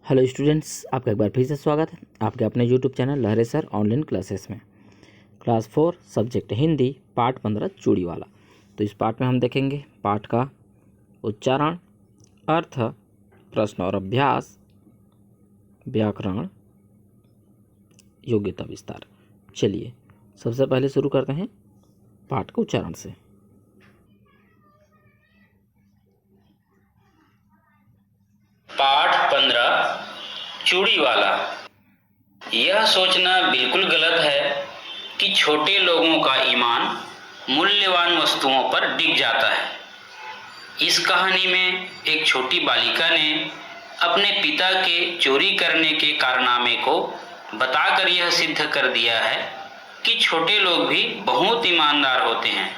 Hello students, आपका एक बार फिर से स्वागत है आपके अपने यूट्यूब चैनल लहरे सर ऑनलाइन क्लासेस में। क्लास 4 सब्जेक्ट हिंदी पाठ 15 चूड़ी वाला। तो इस पाठ में हम देखेंगे पाठ का उच्चारण, अर्थ, प्रश्न और अभ्यास, व्याकरण, योग्यता विस्तार। चलिए सबसे पहले शुरू करते हैं पाठ के उच्चारण से। पाठ 15 चूड़ी वाला। यह सोचना बिल्कुल गलत है कि छोटे लोगों का ईमान मूल्यवान वस्तुओं पर डिग जाता है। इस कहानी में एक छोटी बालिका ने अपने पिता के चोरी करने के कारनामे को बताकर यह सिद्ध कर दिया है कि छोटे लोग भी बहुत ईमानदार होते हैं।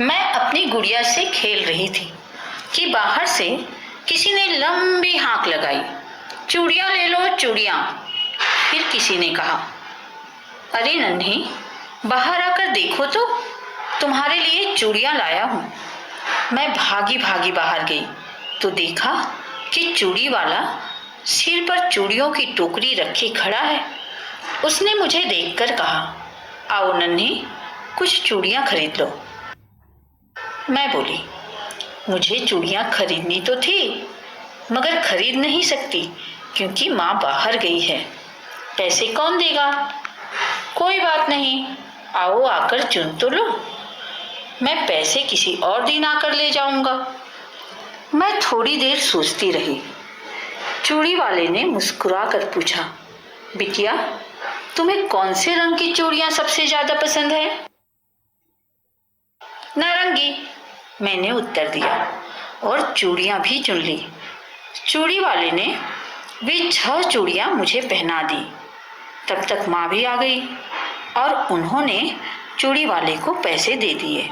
मैं अपनी गुड़िया से खेल रही थी कि बाहर से किसी ने लंबी हाँक लगाई, चूड़ियाँ ले लो चूड़ियाँ। फिर किसी ने कहा, अरे नन्ही, बाहर आकर देखो तो, तुम्हारे लिए चूड़ियाँ लाया हूँ। मैं भागी भागी बाहर गई तो देखा कि चूड़ी वाला सिर पर चूड़ियों की टोकरी रखे खड़ा है। उसने मुझे देखकर कहा, आओ नन्ही, कुछ चूड़ियाँ खरीद लो। मैं बोली, मुझे चूड़ियाँ खरीदनी तो थी, मगर खरीद नहीं सकती क्योंकि माँ बाहर गई है। पैसे कौन देगा? कोई बात नहीं, आओ आकर चुन तो लो, मैं पैसे किसी और दिन आकर ले जाऊंगा। मैं थोड़ी देर सोचती रही। चूड़ी वाले ने मुस्कुरा कर पूछा, बिटिया, तुम्हें कौन से रंग की चूड़ियाँ सबसे ज्यादा पसंद है? नारंगी, मैंने उत्तर दिया और चूड़ियाँ भी चुन ली। चूड़ी वाले ने वे 6 चूड़ियाँ मुझे पहना दी। तब तक माँ भी आ गई और उन्होंने चूड़ी वाले को पैसे दे दिए।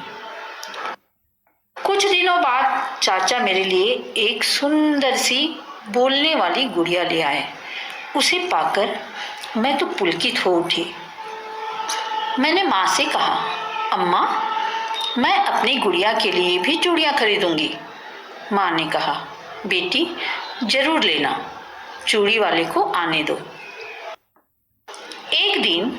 कुछ दिनों बाद चाचा मेरे लिए एक सुंदर सी बोलने वाली गुड़िया ले आए। उसे पाकर मैं तो पुलकित हो उठी। मैंने माँ से कहा, अम्मा, मैं अपनी गुड़िया के लिए भी चूड़ियाँ खरीदूंगी। माँ ने कहा, बेटी जरूर लेना, चूड़ी वाले को आने दो। एक दिन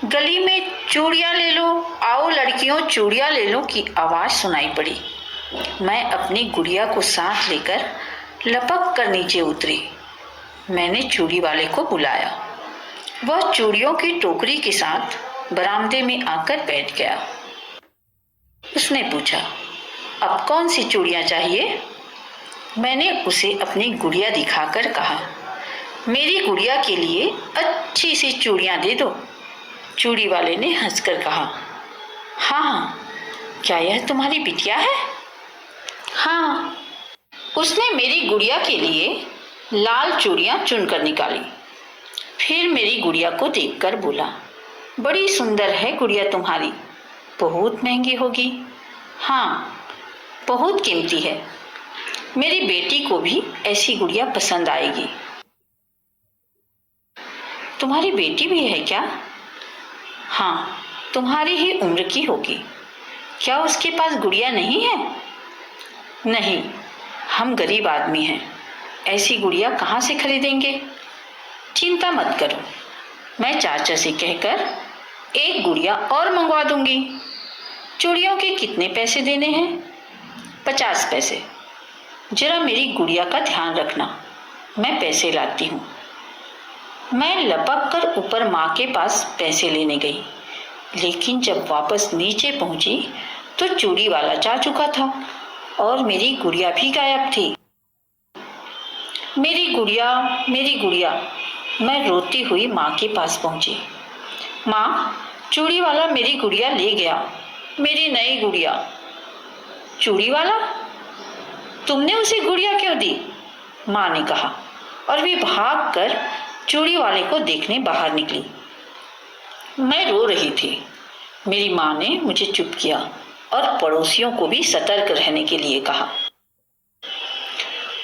गली में चूड़ियाँ ले लो, आओ लड़कियों चूड़ियाँ ले लो की आवाज़ सुनाई पड़ी। मैं अपनी गुड़िया को साथ लेकर लपक कर नीचे उतरी। मैंने चूड़ी वाले को बुलाया। वह चूड़ियों की टोकरी के साथ बरामदे में आकर बैठ गया। उसने पूछा, अब कौन सी चूड़ियाँ चाहिए? मैंने उसे अपनी गुड़िया दिखाकर कहा, मेरी गुड़िया के लिए अच्छी सी चूड़ियाँ दे दो। चूड़ी वाले ने हंसकर कहा, हाँ हाँ, क्या यह तुम्हारी बिटिया है? हाँ। उसने मेरी गुड़िया के लिए लाल चूड़ियाँ चुनकर निकाली। फिर मेरी गुड़िया को देखकर बोला, बड़ी सुंदर है गुड़िया तुम्हारी, बहुत महंगी होगी। हाँ, बहुत कीमती है, मेरी बेटी को भी ऐसी गुड़िया पसंद आएगी। तुम्हारी बेटी भी है क्या? हाँ, तुम्हारी ही उम्र की होगी। क्या उसके पास गुड़िया नहीं है? नहीं, हम गरीब आदमी हैं, ऐसी गुड़िया कहाँ से खरीदेंगे? चिंता मत करो, मैं चाचा से कहकर एक गुड़िया और मंगवा दूंगी। चूड़ियों के कितने पैसे देने हैं? 50 पैसे। जरा मेरी गुड़िया का ध्यान रखना, मैं पैसे लाती हूँ। मैं लपक कर ऊपर माँ के पास पैसे लेने गई, लेकिन जब वापस नीचे पहुँची तो चूड़ी वाला जा चुका था और मेरी गुड़िया भी गायब थी। मेरी गुड़िया, मेरी गुड़िया, मैं रोती हुई माँ के पास पहुँची। माँ, चूड़ी वाला मेरी गुड़िया ले गया, मेरी नई गुड़िया। चूड़ी वाला? तुमने उसे गुड़िया क्यों दी? माँ ने कहा और वे भागकर चूड़ी वाले को देखने बाहर निकली। मैं रो रही थी। मेरी माँ ने मुझे चुप किया और पड़ोसियों को भी सतर्क रहने के लिए कहा।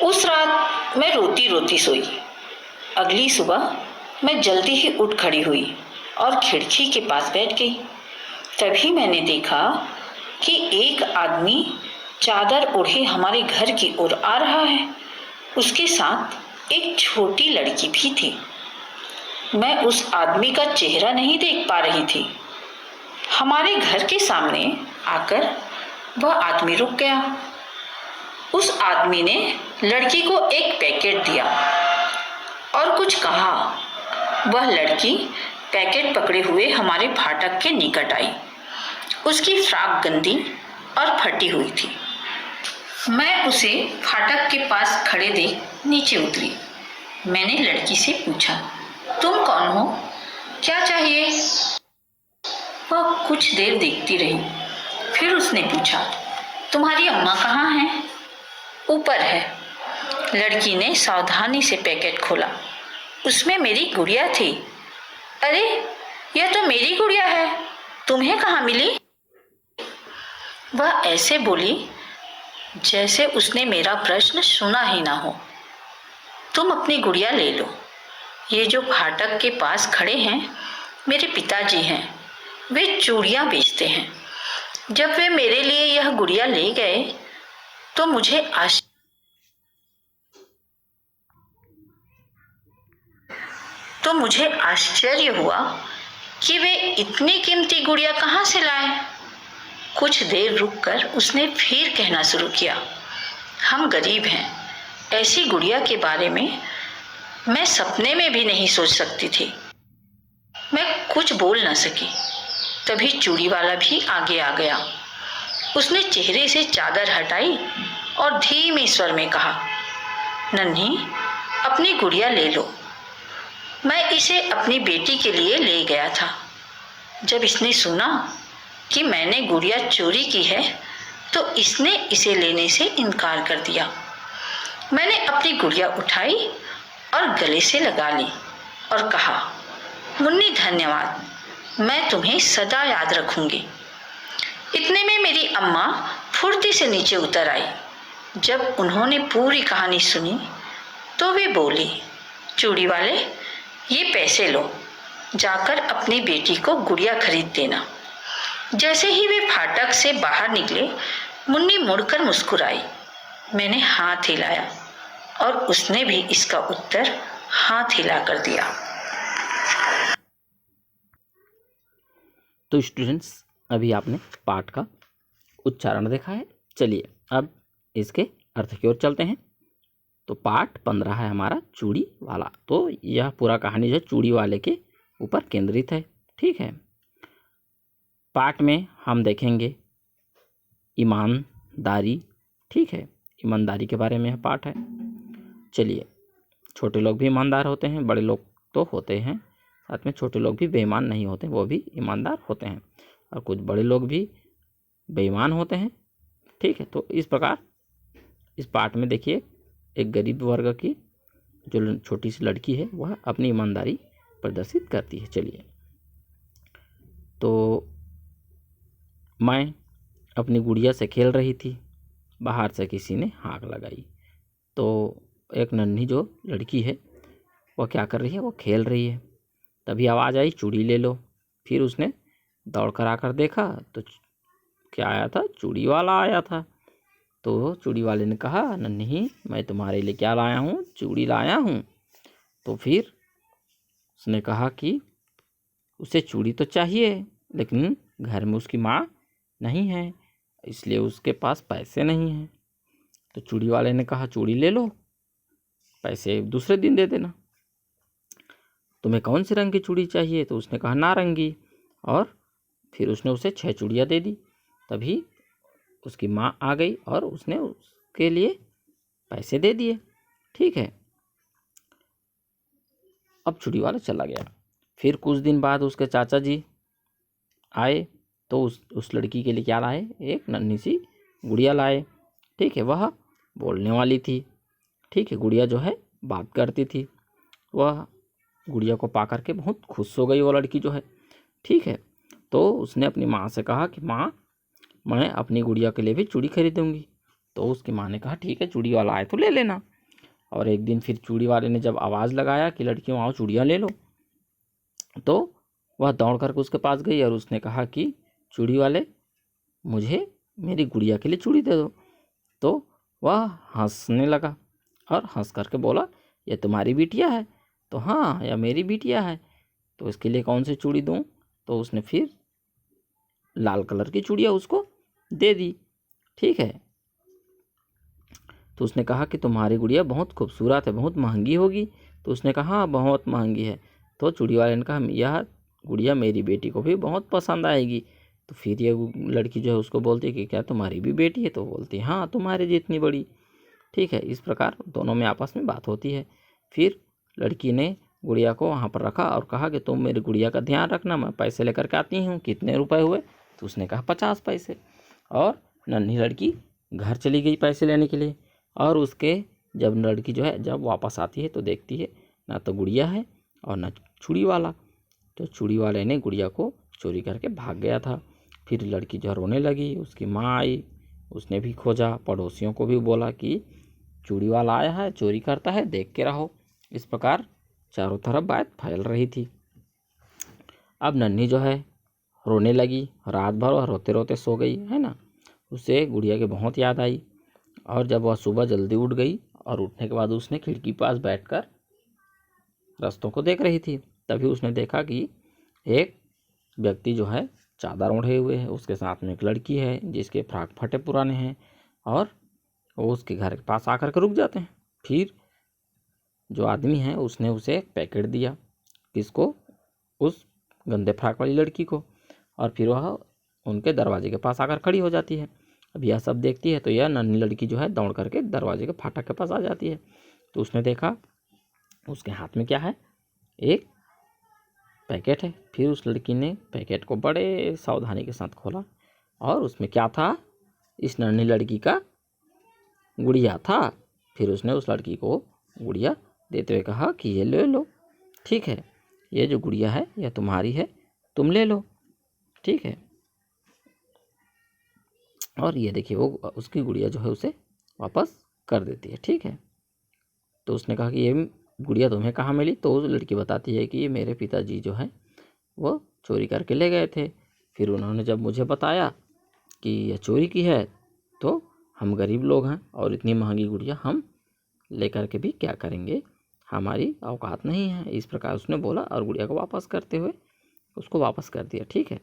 उस रात मैं रोती रोती सोई। अगली सुबह मैं जल्दी ही उठ खड़ी हुई और खिड़की के पास बैठ गई। तभी मैंने देखा कि एक आदमी चादर ओढ़े हमारे घर की ओर आ रहा है। उसके साथ एक छोटी लड़की भी थी। मैं उस आदमी का चेहरा नहीं देख पा रही थी। हमारे घर के सामने आकर वह आदमी रुक गया। उस आदमी ने लड़की को एक पैकेट दिया और कुछ कहा। वह लड़की पैकेट पकड़े हुए हमारे फाटक के निकट आई। उसकी फ्रॉक गंदी और फटी हुई थी। मैं उसे फाटक के पास खड़े देख नीचे उतरी। मैंने लड़की से पूछा, तुम कौन हो, क्या चाहिए? वह कुछ देर देखती रही। फिर उसने पूछा, तुम्हारी अम्मा कहाँ है? ऊपर है। लड़की ने सावधानी से पैकेट खोला। उसमें मेरी गुड़िया थी। अरे, यह तो मेरी गुड़िया है, तुम्हें कहाँ मिली? वह ऐसे बोली जैसे उसने मेरा प्रश्न सुना ही ना हो। तुम अपनी गुड़िया ले लो। ये जो फाटक के पास खड़े हैं मेरे पिताजी हैं। वे चूड़ियाँ बेचते हैं। जब वे मेरे लिए यह गुड़िया ले गए तो मुझे आश्चर्य हुआ कि वे इतनी कीमती गुड़िया कहाँ से लाए। कुछ देर रुककर उसने फिर कहना शुरू किया, हम गरीब हैं। ऐसी गुड़िया के बारे में मैं सपने में भी नहीं सोच सकती थी। मैं कुछ बोल न सकी। तभी चूड़ी वाला भी आगे आ गया। उसने चेहरे से चादर हटाई और धीमे स्वर में कहा, नन्ही, अपनी गुड़िया ले लो। मैं इसे अपनी बेटी के लिए ले गया था। जब इसने सुना कि मैंने गुड़िया चोरी की है तो इसने इसे लेने से इनकार कर दिया। मैंने अपनी गुड़िया उठाई और गले से लगा ली और कहा, मुन्नी धन्यवाद, मैं तुम्हें सदा याद रखूंगी। इतने में मेरी अम्मा फुर्ती से नीचे उतर आई। जब उन्होंने पूरी कहानी सुनी तो वे बोली, चूड़ी वाले, ये पैसे लो, जाकर अपनी बेटी को गुड़िया खरीद देना। जैसे ही वे फाटक से बाहर निकले मुन्नी मुड़कर मुस्कुराई। मैंने हाथ हिलाया और उसने भी इसका उत्तर हाथ हिलाकर दिया। तो स्टूडेंट्स, अभी आपने पाठ का उच्चारण देखा है। चलिए अब इसके अर्थ की ओर चलते हैं। तो पाठ 15 है हमारा चूड़ी वाला। तो यह पूरा कहानी जो है चूड़ी वाले के ऊपर केंद्रित है। ठीक है। पाठ में हम देखेंगे ईमानदारी। ठीक है, ईमानदारी के बारे में यह पाठ है। चलिए, छोटे लोग भी ईमानदार होते हैं, बड़े लोग तो होते हैं, साथ में छोटे लोग भी बेईमान नहीं होते, वो भी ईमानदार होते हैं, और कुछ बड़े लोग भी बेईमान होते हैं। ठीक है। तो इस प्रकार इस पाठ में देखिए, एक गरीब वर्ग की जो छोटी सी लड़की है वह अपनी ईमानदारी प्रदर्शित करती है। चलिए, तो मैं अपनी गुड़िया से खेल रही थी, बाहर से किसी ने हाँक लगाई। तो एक नन्ही जो लड़की है वह क्या कर रही है, वो खेल रही है। तभी आवाज़ आई, चूड़ी ले लो। फिर उसने दौड़ कर आकर देखा तो क्या आया था, चूड़ी वाला आया था। तो चूड़ी वाले ने कहा, नन्ही, मैं तुम्हारे लिए क्या लाया हूँ, चूड़ी लाया हूँ। तो फिर उसने कहा कि उसे चूड़ी तो चाहिए, लेकिन घर में उसकी माँ नहीं है, इसलिए उसके पास पैसे नहीं हैं। तो चूड़ी वाले ने कहा, चूड़ी ले लो, पैसे दूसरे दिन दे देना। तुम्हें कौन से रंग की चूड़ी चाहिए? तो उसने कहा, नारंगी। और फिर उसने उसे 6 चूड़ियाँ दे दी। तभी उसकी माँ आ गई और उसने उसके लिए पैसे दे दिए। ठीक है। अब चूड़ी वाला चला गया। फिर कुछ दिन बाद उसके चाचा जी आए तो उस लड़की के लिए क्या लाए, एक नन्ही सी गुड़िया लाए। ठीक है। वह बोलने वाली थी। ठीक है। गुड़िया जो है बात करती थी। वह गुड़िया को पा करके बहुत खुश हो गई वो लड़की जो है। ठीक है। तो उसने अपनी माँ से कहा कि माँ, मैं अपनी गुड़िया के लिए भी चूड़ी खरीदूंगी। तो उसकी माँ ने कहा, ठीक है, चूड़ी वाला आए तो ले लेना। और एक दिन फिर चूड़ी वाले ने जब आवाज़ लगाया कि लड़कियों आओ चूड़ियाँ ले लो, तो वह दौड़ करके उसके पास गई और उसने कहा कि चूड़ी वाले, मुझे मेरी गुड़िया के लिए चूड़ी दे दो। तो वह हंसने लगा और हंस करके बोला यह तुम्हारी बिटिया है? तो हाँ, यह मेरी बिटिया है। तो इसके लिए कौन सी चूड़ी दूँ? तो उसने फिर लाल कलर की चूड़ियाँ उसको दे दी। ठीक है। तो उसने कहा कि तुम्हारी गुड़िया बहुत खूबसूरत है, बहुत महंगी होगी। तो उसने कहा हाँ, बहुत महंगी है। तो चूड़ी वाले ने कहा यह गुड़िया मेरी बेटी को भी बहुत पसंद आएगी। तो फिर ये लड़की जो है उसको बोलती है कि क्या तुम्हारी भी बेटी है? तो बोलती है हाँ, तुम्हारे जितनी बड़ी। ठीक है। इस प्रकार दोनों में आपस में बात होती है। फिर लड़की ने गुड़िया को वहाँ पर रखा और कहा कि तुम मेरी गुड़िया का ध्यान रखना, मैं पैसे लेकर के आती हूँ। कितने रुपए हुए? तो उसने कहा 50 पैसे। और नन्ही लड़की घर चली गई पैसे लेने के लिए। और उसके जब लड़की जो है जब वापस आती है तो देखती है ना तो गुड़िया है और ना चूड़ी वाला। तो चूड़ी वाले ने गुड़िया को चोरी करके भाग गया था। फिर लड़की जो रोने लगी, उसकी माँ आई, उसने भी खोजा, पड़ोसियों को भी बोला कि चूड़ी वाला आया है, चोरी करता है, देख के रहो। इस प्रकार चारों तरफ बात फैल रही थी। अब नन्ही जो है रोने लगी, रात भर वह रोते रोते सो गई, है ना। उसे गुड़िया की बहुत याद आई। और जब वह सुबह जल्दी उठ गई और उठने के बाद उसने खिड़की पास बैठकर रास्तों को देख रही थी, तभी उसने देखा कि एक व्यक्ति जो है चादर ओढ़े हुए है, उसके साथ में एक लड़की है जिसके फ्राक फटे पुराने हैं, और वो उसके घर के पास आकर के रुक जाते हैं। फिर जो आदमी है उसने उसे एक पैकेट दिया, किसको? उस गंदे फ्राक वाली लड़की को। और फिर वह उनके दरवाजे के पास आकर खड़ी हो जाती है। अब यह सब देखती है तो यह नन्ही लड़की जो है दौड़ करके दरवाजे के फाटक के पास आ जाती है। तो उसने देखा उसके हाथ में क्या है? एक पैकेट है। फिर उस लड़की ने पैकेट को बड़े सावधानी के साथ खोला और उसमें क्या था? इस नन्ही लड़की का गुड़िया था। फिर उसने उस लड़की को गुड़िया देते हुए कहा कि ये ले लो, ठीक है, ये जो गुड़िया है यह तुम्हारी है, तुम ले लो, ठीक है। और ये देखिए वो उसकी गुड़िया जो है उसे वापस कर देती है, ठीक है। तो उसने कहा कि ये गुड़िया तुम्हें कहाँ मिली? तो उस लड़की बताती है कि ये मेरे पिताजी जो है वो चोरी करके ले गए थे। फिर उन्होंने जब मुझे बताया कि यह चोरी की है तो हम गरीब लोग हैं और इतनी महंगी गुड़िया हम लेकर के भी क्या करेंगे, हमारी औकात नहीं है। इस प्रकार उसने बोला और गुड़िया को वापस करते हुए उसको वापस कर दिया, ठीक है।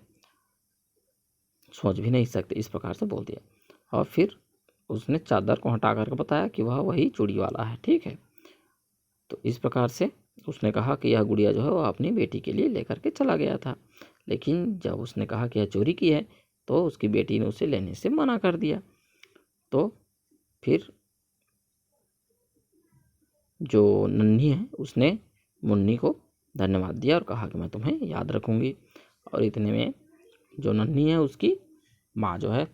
सोच भी नहीं सकते, इस प्रकार से बोल दिया। और फिर उसने चादर को हटा करके बताया कि वह वही चूड़ी वाला है, ठीक है। तो इस प्रकार से उसने कहा कि यह गुड़िया जो है वो अपनी बेटी के लिए लेकर के चला गया था। लेकिन जब उसने कहा कि यह चोरी की है तो उसकी बेटी ने उसे लेने से मना कर दिया। तो फिर जो नन्ही है उसने मुन्नी को धन्यवाद दिया और कहा कि मैं तुम्हें याद रखूँगी। और इतने में जो नन्ही है उसकी माँ जो है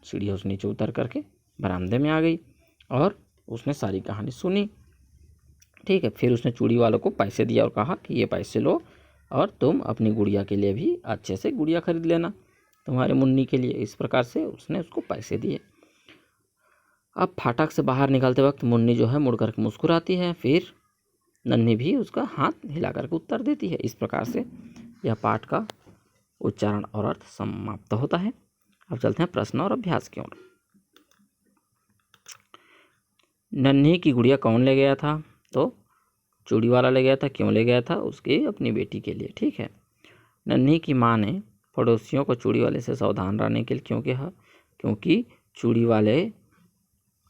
सीढ़ियों से नीचे उतर करके बरामदे में आ गई और उसने सारी कहानी सुनी, ठीक है। फिर उसने चूड़ी वालों को पैसे दिया और कहा कि ये पैसे लो और तुम अपनी गुड़िया के लिए भी अच्छे से गुड़िया खरीद लेना, तुम्हारे मुन्नी के लिए। इस प्रकार से उसने उसको पैसे दिए। अब फाटक से बाहर निकलते वक्त मुन्नी जो है मुड़ करके मुस्कुराती है, फिर नन्ही भी उसका हाथ हिला करके उत्तर देती है। इस प्रकार से यह पाठ का उच्चारण और अर्थ समाप्त होता है। अब चलते हैं प्रश्न और अभ्यास की ओर। नन्ही की गुड़िया कौन ले गया था? तो चूड़ी वाला ले गया था। क्यों ले गया था? उसकी अपनी बेटी के लिए, ठीक है। नन्ही की माँ ने पड़ोसियों को चूड़ी वाले से सावधान रहने के लिए क्यों कहा? क्योंकि चूड़ी वाले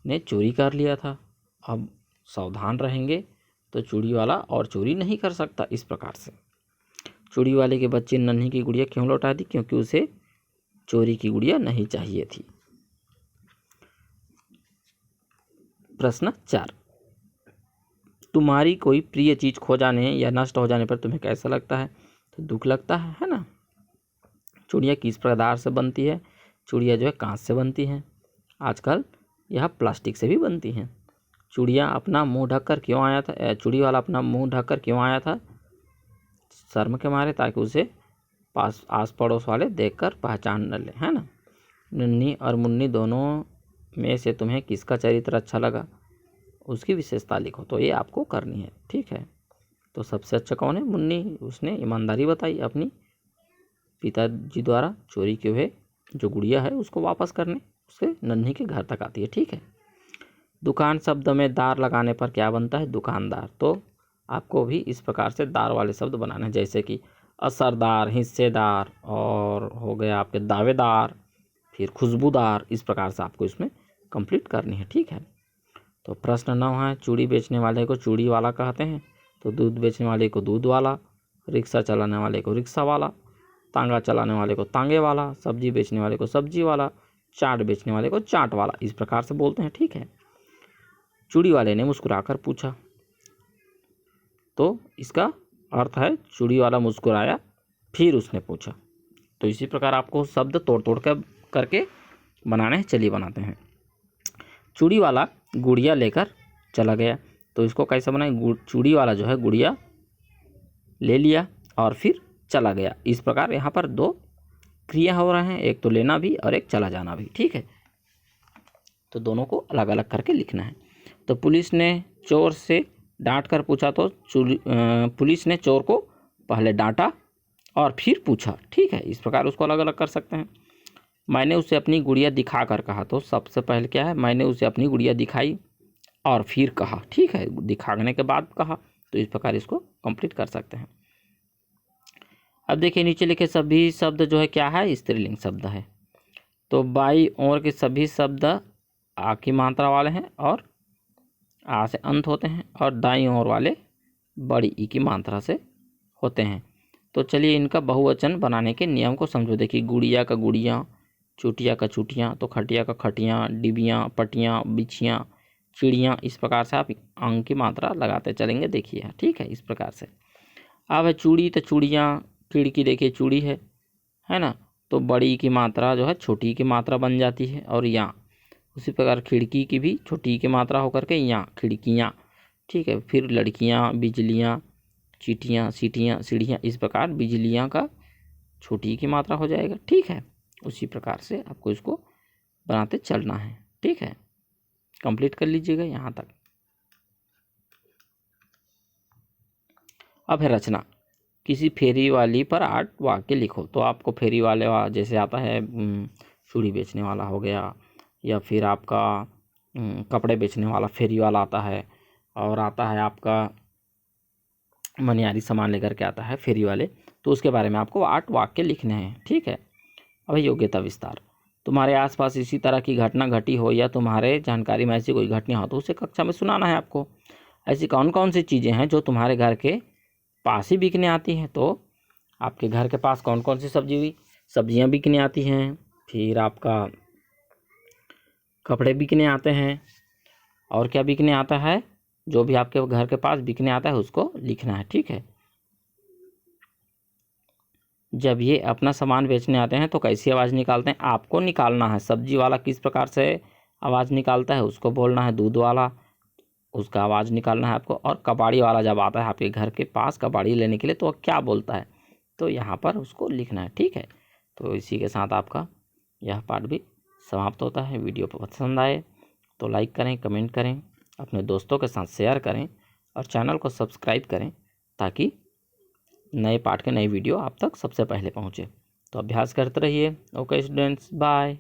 ने चोरी कर लिया था। अब सावधान रहेंगे तो चूड़ी वाला और चोरी नहीं कर सकता। इस प्रकार से चूड़ी वाले के बच्चे नन्ही की गुड़िया क्यों लौटा दी? क्योंकि उसे चोरी की गुड़िया नहीं चाहिए थी। प्रश्न 4, तुम्हारी कोई प्रिय चीज खो जाने या नष्ट हो जाने पर तुम्हें कैसा लगता है? तो दुख लगता है ना। चूड़ियाँ किस पदार्थ से बनती है? चूड़ियाँ जो है कांच से बनती हैं। आजकल यह प्लास्टिक से भी बनती हैं। चूड़ियाँ अपना मुंह ढककर क्यों आया था? चूड़ी वाला अपना मुंह ढककर क्यों आया था? शर्म के मारे, ताकि उसे पास आस पड़ोस वाले देखकर पहचान न ले, है ना। नन्ही और मुन्नी दोनों में से तुम्हें किसका चरित्र अच्छा लगा? उसकी विशेषता लिखो। तो ये आपको करनी है, ठीक है। तो सबसे अच्छा कौन है? मुन्नी। उसने ईमानदारी बताई अपनी पिताजी द्वारा चोरी किए हुए जो गुड़िया है उसको वापस करने। उसके नन्ही के घर तक आती है, ठीक है। दुकान शब्द में दार लगाने पर क्या बनता है? दुकानदार। तो आपको भी इस प्रकार से दार वाले शब्द बनाने हैं, जैसे कि असरदार, हिस्सेदार, और हो गया आपके दावेदार, फिर खुशबूदार। इस प्रकार से आपको इसमें कंप्लीट करनी है, ठीक है। तो प्रश्न 9 है, चूड़ी बेचने वाले को चूड़ी वाला कहते हैं, तो दूध बेचने वाले को दूध वाला, रिक्शा चलाने वाले को रिक्शा वाला, तांगा चलाने वाले को तांगे वाला, सब्जी बेचने वाले को सब्जी वाला, चाट बेचने वाले को चाट वाला। इस प्रकार से बोलते हैं, ठीक है। चूड़ी वाले ने मुस्कुराकर पूछा, तो इसका अर्थ है चूड़ी वाला मुस्कुराया, फिर उसने पूछा। तो इसी प्रकार आपको शब्द तोड़ तोड़ कर करके बनाने हैं। चलिए बनाते हैं। चूड़ी वाला गुड़िया लेकर चला गया, तो इसको कैसे बनाएं? चूड़ी वाला जो है गुड़िया ले लिया और फिर चला गया। इस प्रकार यहाँ पर दो क्रिया हो रहे हैं, एक तो लेना भी और एक चला जाना भी, ठीक है। तो दोनों को अलग अलग करके लिखना है। तो पुलिस ने चोर से डांट कर पूछा, तो पुलिस ने चोर को पहले डांटा और फिर पूछा, ठीक है। इस प्रकार उसको अलग अलग कर सकते हैं। मैंने उसे अपनी गुड़िया दिखा कर कहा, तो सबसे पहले क्या है? मैंने उसे अपनी गुड़िया दिखाई और फिर कहा, ठीक है। दिखाने के बाद कहा, तो इस प्रकार इसको कंप्लीट कर सकते हैं। अब देखिए नीचे लिखे सभी शब्द जो है क्या है? स्त्रीलिंग शब्द है। तो बाई ओर के सभी शब्द आ की मात्रा वाले हैं और आ से अंत होते हैं, और दाईं ओर वाले बड़ी ई की मात्रा से होते हैं। तो चलिए इनका बहुवचन बनाने के नियम को समझो। देखिए गुड़िया का गुड़ियाँ, चूटिया का चूटियाँ, तो खटिया का खटियाँ, डिबियाँ, पटियाँ, बिछियाँ, चिड़ियाँ। इस प्रकार से आप अंग की मात्रा लगाते चलेंगे, देखिए, ठीक है। इस प्रकार से अब है चूड़ी, तो चूड़ियाँ, खिड़की देखिए चूड़ी है ना। तो बड़ी की मात्रा जो है छोटी की मात्रा बन जाती है, और यहाँ उसी प्रकार खिड़की की भी छोटी की मात्रा होकर के यहाँ खिड़कियाँ, ठीक है। फिर लड़कियाँ, बिजलियाँ, चीटियाँ, सीटियाँ, सीढ़ियाँ। इस प्रकार बिजलियाँ का छोटी की मात्रा हो जाएगा, ठीक है। उसी प्रकार से आपको इसको बनाते चलना है, ठीक है। कंप्लीट कर लीजिएगा यहाँ तक। अब है रचना। किसी फेरी वाली पर 8 वाक्य लिखो। तो आपको फेरी वाले जैसे आता है चूड़ी बेचने वाला हो गया, या फिर आपका कपड़े बेचने वाला फेरी वाला आता है, और आता है आपका मनियारी सामान लेकर के आता है फेरी वाले। तो उसके बारे में आपको 8 वाक्य लिखने हैं, ठीक है। अब योग्यता विस्तार। तुम्हारे आसपास इसी तरह की घटना घटी हो या तुम्हारे जानकारी में ऐसी कोई घटना हो तो उसे कक्षा में सुनाना है आपको। ऐसी कौन कौन सी चीज़ें हैं जो तुम्हारे घर के पास ही बिकने आती हैं? तो आपके घर के पास कौन कौन सी सब्जियां बिकने आती हैं, फिर आपका कपड़े बिकने आते हैं, और क्या बिकने आता है? जो भी आपके घर के पास बिकने आता है उसको लिखना है, ठीक है। जब ये अपना सामान बेचने आते हैं तो कैसी आवाज़ निकालते हैं? आपको निकालना है। सब्जी वाला किस प्रकार से आवाज़ निकालता है उसको बोलना है, दूध वाला उसका आवाज़ निकालना है आपको। और कबाड़ी वाला जब आता है आपके घर के पास कबाड़ी लेने के लिए तो वह क्या बोलता है, तो यहाँ पर उसको लिखना है, ठीक है। तो इसी के साथ आपका यह पाठ भी समाप्त होता है। वीडियो पसंद आए तो लाइक करें, कमेंट करें, अपने दोस्तों के साथ शेयर करें और चैनल को सब्सक्राइब करें ताकि नए पाठ के नए वीडियो आप तक सबसे पहले पहुँचे। तो अभ्यास करते रहिए। Okay students, bye.